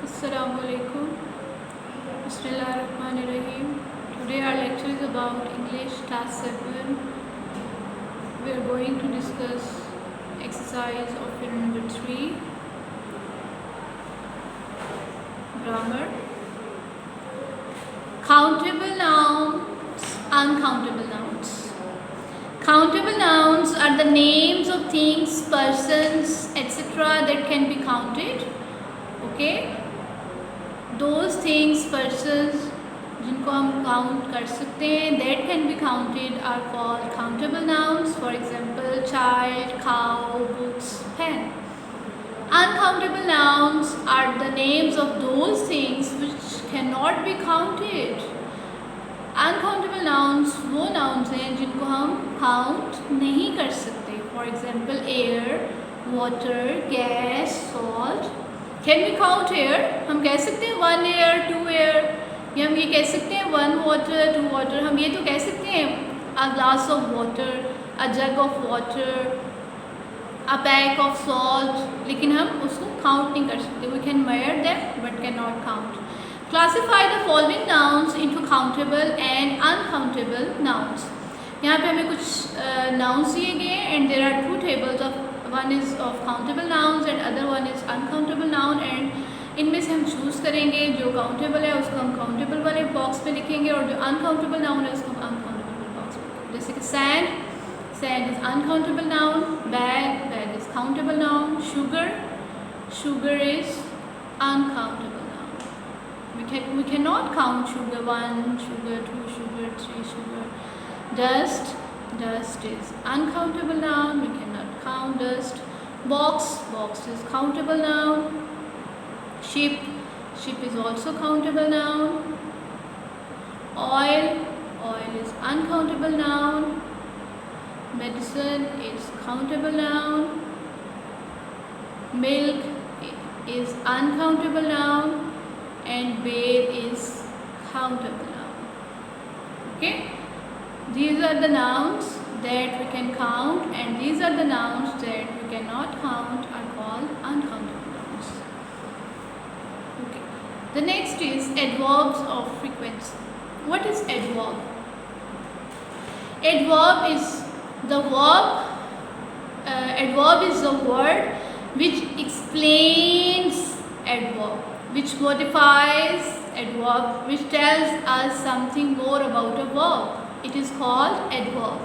Assalamualaikum. Bismillahirrahmanirrahim. Today our lecture is about English class 7. We are going to discuss exercise of film number 3, grammar. Countable nouns, uncountable nouns. Countable nouns are the names of things, persons, etc. that can be counted. Okay? Those things, persons जिनको हम count कर सकते हैं, that can be counted, are called countable nouns. For example, child, cow, books, pen. Uncountable nouns are the names of those things which cannot be counted. Uncountable nouns वो nouns हैं जिनको हम count नहीं कर सकते. For example, air, water, gas, salt. Can we count air? हम कह सकते हैं 1 air, 2 air, या हम ये कह सकते हैं 1 water, 2 water. हम ये तो कह सकते हैं a glass of water, a jug of water, a pack of salt. लेकिन हम उसको count नहीं कर सकते. We can measure them but cannot count. Classify the following nouns into countable and uncountable nouns. यहाँ पे हमें कुछ nouns दिए गए हैं and there are two tables of one is of countable nouns and other one is uncountable noun, and इनमें से हम चूज़ करेंगे जो countable है उसको हम countable वाले बॉक्स में लिखेंगे और जो uncountable noun है उसको हम uncountable बॉक्स में लिखेंगे. जैसे कि sand, sand is uncountable noun, bag, bag is countable noun, sugar, sugar is uncountable noun. We cannot count sugar 1, sugar 2, sugar 3, sugar. Dust, dust is uncountable noun. We cannot count dust. Box, box is countable noun. Ship, ship is also countable noun. Oil, oil is uncountable noun. Medicine is countable noun. Milk is uncountable noun. And bear is countable noun. Okay? These are the nouns that we can count, and these are the nouns that we cannot count, are called uncountable nouns. Okay. The next is adverbs of frequency. What is adverb? Adverb is the verb. Adverb is the word which explains adverb, which modifies adverb, which tells us something more about a verb. It is called adverb.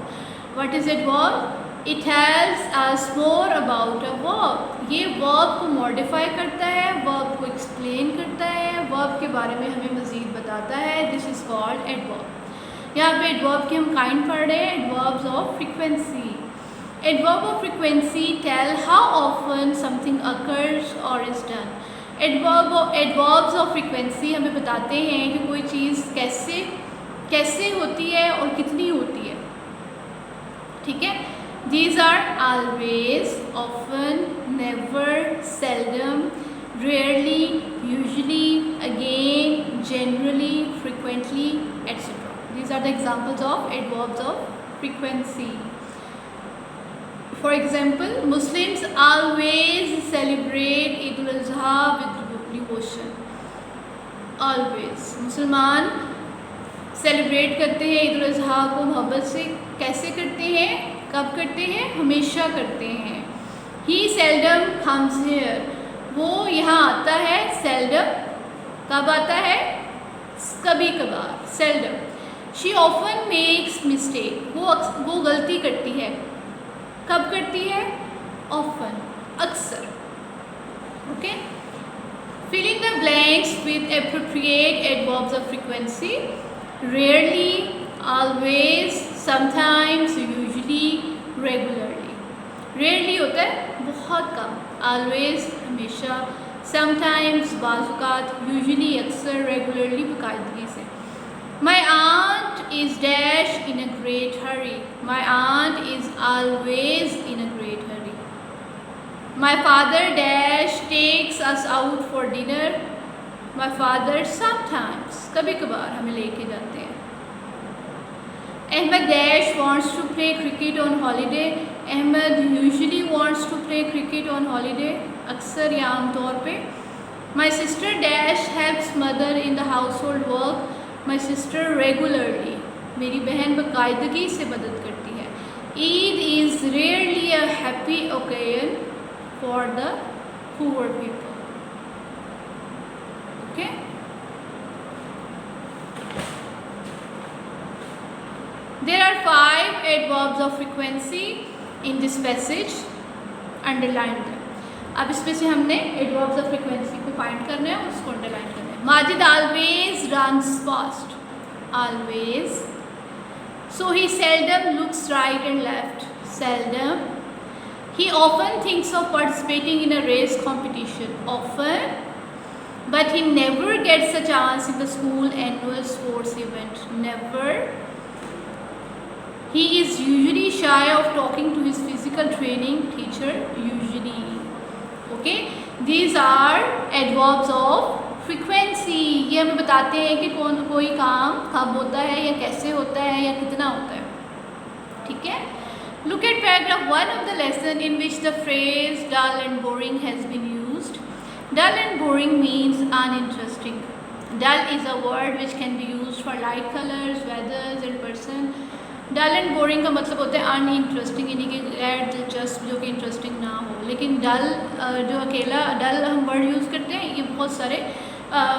What is adverb? It tells us more about a verb. ये verb को modify करता है, verb को explain करता है, verb के बारे में हमें मज़ीद बताता है. This is called adverb. यहाँ पे adverb के हम kind पढ़ रहे हैं, adverbs of frequency. Adverb of frequency tell how often something occurs or is done. Adverbs of frequency हमें बताते हैं कि कोई चीज़ कैसे होती है और कितनी होती है. ठीक है. These are always, often, never, seldom, rarely, usually, again, generally, frequently, etcetera. These are the examples of adverbs of frequency. For example, Muslims always celebrate Eid al-Adha with devotion. Always. मुसलमान सेलिब्रेट करते हैं ईद उल अज़हा को मोहब्बत से. कैसे करते हैं, कब करते हैं, हमेशा करते हैं. He seldom comes here. वो यहाँ आता है. seldom कब आता है, कभी कभार. seldom. She often makes mistake. वो गलती करती है. कब करती है, often, अक्सर. Okay? Filling the blanks with appropriate adverbs of frequency. Rarely, always, sometimes, usually, regularly. Rarely होता है बहुत कम. Always हमेशा. Sometimes बाज़-औक़ात. Usually अक्सर. Regularly बाकायदगी से. My aunt is dash in a great hurry. My aunt is always in a great hurry. My father dash takes us out for dinner. My father sometimes, कभी कभार हमें लेके जाते हैं. Ahmed dash wants to play cricket on holiday. Ahmed usually wants to play cricket on holiday. अक्सर या आम तौर पे. My sister dash helps mother in the household work. My sister regularly. मेरी बहन बाकायदगी से मदद करती है. Eid is rarely a happy occasion for the poor people. Okay. There are 5 adverbs of frequency in this passage. Underline them. अब इसमें से हमने adverbs of frequency को find करना है, उसको underline करना है. Majid always runs fast. Always. So he seldom looks right and left. Seldom. He often thinks of participating in a race competition. Often. But he never gets a chance in the school annual sports event. Never. He is usually shy of talking to his physical training teacher. Usually. Okay. These are adverbs of frequency. ये हमें बताते हैं कि कोई काम कब होता है या कैसे होता है या कितना होता है. ठीक है. Look at paragraph 1 of the lesson in which the phrase dull and boring has been used. Dull and boring means uninteresting. Dull is a word which can be used for light colors, weathers and person. Dull and boring का मतलब होता है uninteresting, यानी कि गैर दिलचस्प, जो कि इंटरेस्टिंग ना हो. लेकिन डल जो अकेला डल हम वर्ड यूज़ करते हैं, ये बहुत सारे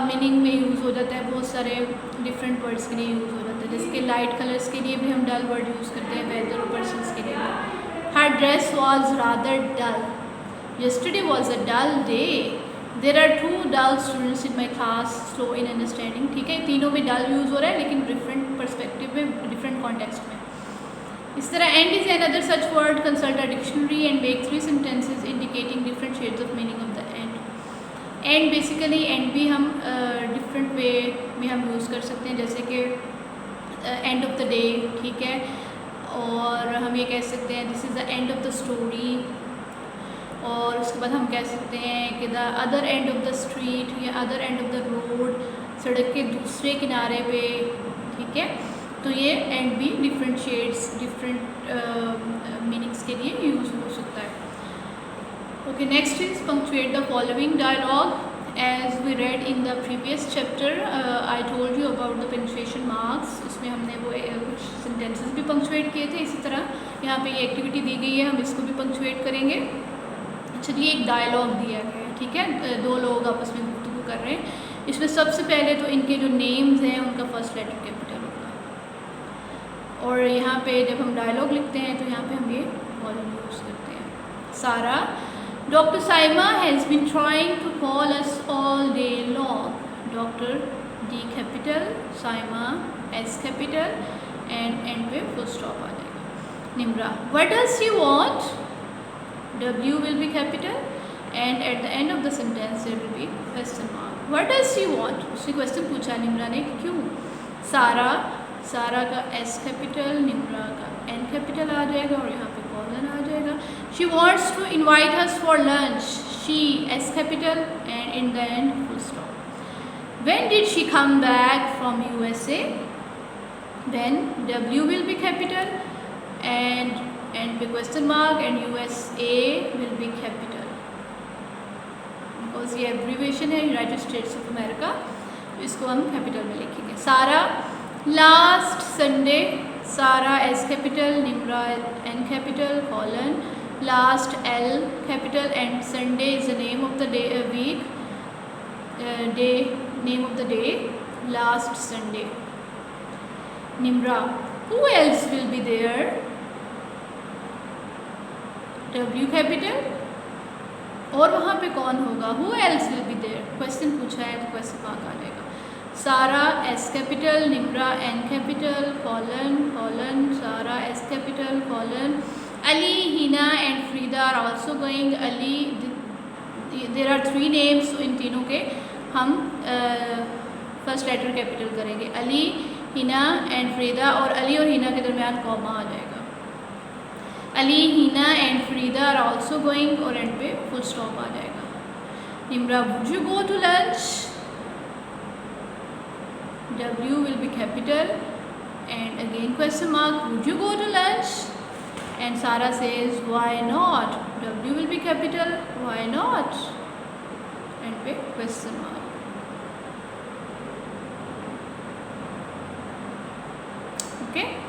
मीनिंग में यूज़ हो जाता है, बहुत सारे डिफरेंट वर्ड्स के लिए यूज़ हो जाता है. जैसे कि लाइट कलर्स के लिए भी हम डल वर्ड यूज़ करते हैं, वेदर और पर्सनस के लिए भी. Her dress was rather dull. Yesterday was a dull day. There are 2 dull students in my class, slow in understanding. ठीक है, तीनों में डल यूज़ हो रहा है लेकिन डिफरेंट परस्पेक्टिव में, डिफरेंट कॉन्टेक्स्ट में. इस तरह and is another such word. Consult a dictionary and make 3 sentences indicating different shades of meaning of the end. And basically and भी हम डिफरेंट वे में हम यूज़ कर सकते हैं, जैसे कि एंड ऑफ द डे. ठीक है, और हम ये कह सकते हैं this is the end of the story. और उसके बाद हम कह सकते हैं कि the other end of the street या other end of the road, सड़क के दूसरे किनारे पे. ठीक है, तो ये एंड भी डिफरेंट शेड्स, डिफरेंट मीनिंग्स के लिए यूज़ हो सकता है. Okay, next is punctuate the following dialogue. As we read in the previous chapter I told you about the punctuation marks. उसमें हमने वो कुछ सेंटेंसेस भी पंक्चुएट किए थे. इसी तरह यहाँ पे ये एक्टिविटी दी गई है, हम इसको भी पंक्चुएट करेंगे. चलिए, एक डायलॉग दिया गया है. ठीक है, 2 लोग आपस में गुफ्तगू कर रहे हैं. इसमें सबसे पहले तो इनके जो नेम्स हैं उनका फर्स्ट लेटर कैपिटल होगा. और यहाँ पे जब हम डायलॉग लिखते हैं तो यहाँ पे हम ये वॉल्यूम यूज़ करते हैं. Sara. Doctor Saima has been trying to call us all day long. Doctor D capital, Saima S capital and पे फुल स्टॉप आ जाएगा. Nimra. What does she want. W will be capital and at the end of the sentence there will be question mark. What does she want? उसने question पूछा निम्रा ने कि क्यों. सारा. सारा का S कैपिटल, निम्रा का N कैपिटल आ जाएगा और यहाँ पे कॉलन आ जाएगा. She wants to invite us for lunch. She S capital and in the end full stop. When did she come back from USA? Then W will be capital and पे question mark and USA will be capital because ये abbreviation है United States of America, तो इसको हम capital में लिखेंगे. Sara. Last Sunday. Sara S capital, Nimra N capital, colon. Last L capital and Sunday is the name of the day, week, day, name of the day, last Sunday. Nimra. Who else will be there? W capital और वहाँ पे कौन होगा. Who else will be there? Question पूछा है तो question mark आ जाएगा. सारा S capital, Nimra N capital, colon, colon, सारा S capital, colon. Ali, Hina and Frida are also going. Ali, there are 3 names, so इन तीनों के हम फर्स्ट लेटर कैपिटल करेंगे. अली, हिना एंड फ्रीदा, और अली और हिना के दरमियान कॉमा आ जाएगा. Ali, Hina and Farida are also going और एंड पे फुल स्टॉप आ जाएगा. Nimra. Would you go to lunch. W will be capital and again question mark. Would you go to lunch? And Sara says why not. W will be capital. Why not? end पे question mark. Okay.